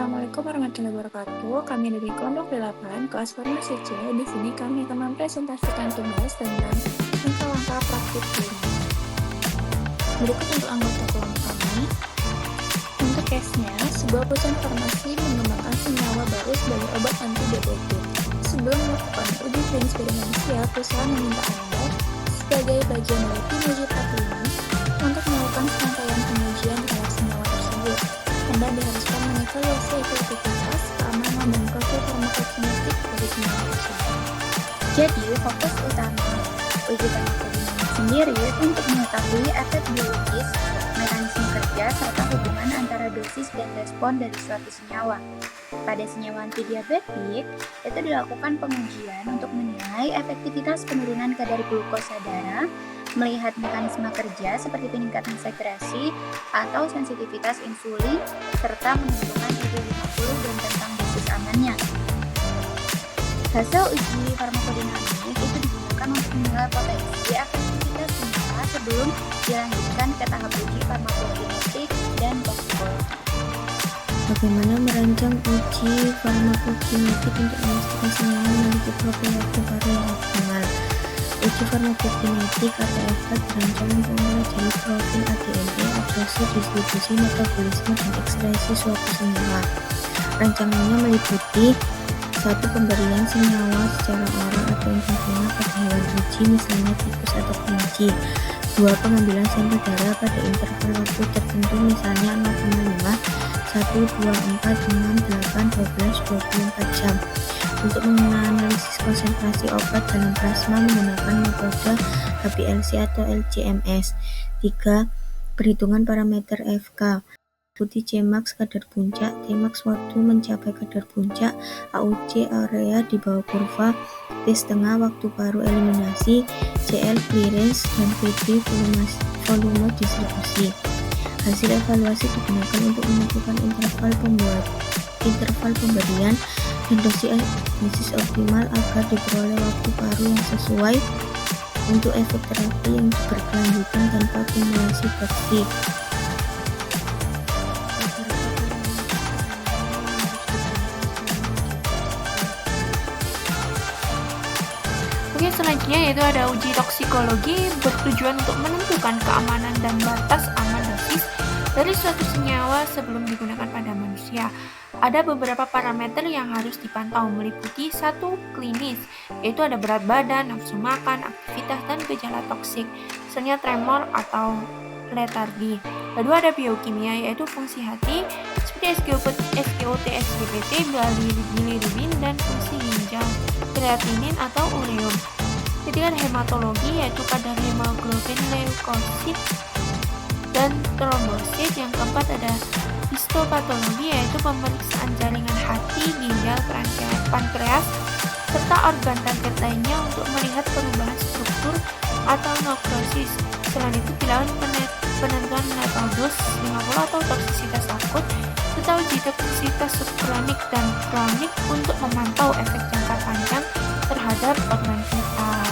Assalamualaikum warahmatullahi wabarakatuh. Kami dari kelompok 8 kelas farmasi C. Di sini kami akan mempresentasikan tugas tentang langkah-langkah praktik klinis. Berikut untuk anggota kelompok kami. Untuk case-nya, sebuah perusahaan farmasi mengembangkan senyawa baru sebagai obat antidiabetik. Sebelum melakukan uji klinis pada manusia, perusahaan meminta Anda sebagai bagian dari tim uji klinis untuk melakukan serangkaian pengujian terhadap senyawa tersebut. Anda diharuskan mengevaluasi efektivitas, keamanan, dan profil farmakokinetik dari senyawa tersebut. Jadi, fokus utama uji farmakodinamik sendiri untuk mengetahui efek biologis, mekanisme kerja, serta hubungan antara dosis dan respon dari suatu senyawa. Pada senyawa antidiabetik, itu dilakukan pengujian untuk menilai efektivitas penurunan kadar glukosa darah, melihat mekanisme kerja seperti peningkatan sekresi atau sensitivitas insulin, serta menentukan IgG50 dan tentang dosis amannya. Hasil uji farmakodinamik itu digunakan untuk menilai potensi efektivitas senyawa sebelum dilanjutkan ke tahap uji farmakokinetik dan toksikologi. Bagaimana merancang uji farmakokinetik untuk memastikan senyawa memiliki profil waktu paru yang optimal? Uji farmakokinetik atau FK dirancang untuk mempelajari profil ADME, absorpsi, distribusi, metabolisme, dan ekskresi suatu senyawa. Rancangannya meliputi 1. Pemberian senyawa secara oral atau intravenous pada hewan uji, misalnya tikus atau kelinci. 2. Pengambilan sampel darah pada interval waktu tertentu, misalnya 0,5, 1, 2, 4, 6, 8, 12, 24 jam. Untuk menganalisis konsentrasi obat dalam plasma menggunakan metode HPLC atau LC-MS. 3. Perhitungan parameter FK. Putih Cmax kadar puncak, Tmax waktu mencapai kadar puncak, AUC area di bawah kurva, T setengah waktu paru eliminasi, CL clearance, dan VD volume distribusi. Hasil evaluasi digunakan untuk menentukan interval pemberian dan dosis optimal agar diperoleh waktu paru yang sesuai untuk efek terapi yang berkelanjutan tanpa akumulasi toksik. Oke, selanjutnya yaitu ada uji toksikologi bertujuan untuk menentukan keamanan dan batas aman dosis dari suatu senyawa sebelum digunakan pada manusia. Ada beberapa parameter yang harus dipantau, meliputi 1. Klinis, yaitu ada berat badan, nafsu makan, aktivitas, dan gejala toksik, misalnya tremor atau letargi. Kedua, ada biokimia, yaitu fungsi hati seperti SGOT, SGPT, bilirubin, dan fungsi ginjal, kreatinin atau ureum. Ketiga, ada hematologi, yaitu kadar hemoglobin, leukosit, dan trombosit. Yang keempat, ada histopatologi, yaitu pemeriksaan jaringan hati, ginjal, pankreas, serta organ target lainnya untuk melihat perubahan struktur atau nekrosis. Selain itu, dilakukan penentuan lethal dose 50 atau toksisitas akut, serta uji toksisitas subklinik dan kronik untuk memantau efek jangka panjang terhadap organ vital.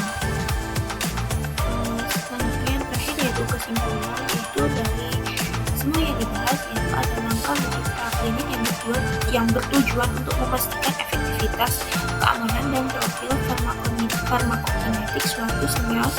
Selanjutnya yang terakhir yaitu kesimpulan, yaitu dari semua yang dibahas itu ada langkah uji praklinik yang bertujuan untuk memastikan efektivitas, keamanan, dan profil farmakokinetik suatu senyawa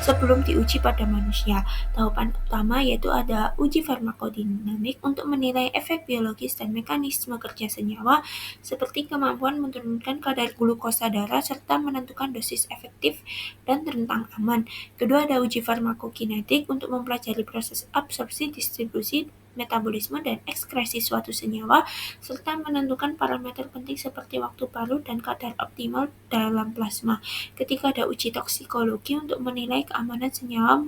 sebelum diuji pada manusia. Tahapan utama yaitu ada uji farmakodinamik untuk menilai efek biologis dan mekanisme kerja senyawa seperti kemampuan menurunkan kadar glukosa darah serta menentukan dosis efektif dan rentang aman. Kedua, ada uji farmakokinetik untuk mempelajari proses absorpsi, distribusi, metabolisme, dan ekskresi suatu senyawa serta menentukan parameter penting seperti waktu paru dan kadar optimal dalam plasma. Ketiga, ada uji toksikologi untuk menilai keamanan senyawa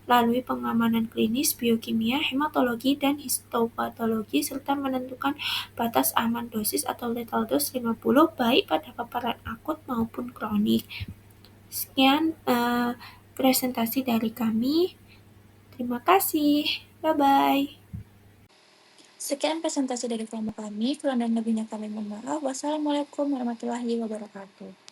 melalui pengamanan klinis, biokimia, hematologi, dan histopatologi serta menentukan batas aman dosis atau lethal dose 50 baik pada paparan akut maupun kronik. Sekian presentasi dari kami. Terima kasih. Bye-bye. Sekian presentasi dari kelompok kami. Kurang dan lebihnya kami mohon maaf. Wassalamualaikum warahmatullahi wabarakatuh.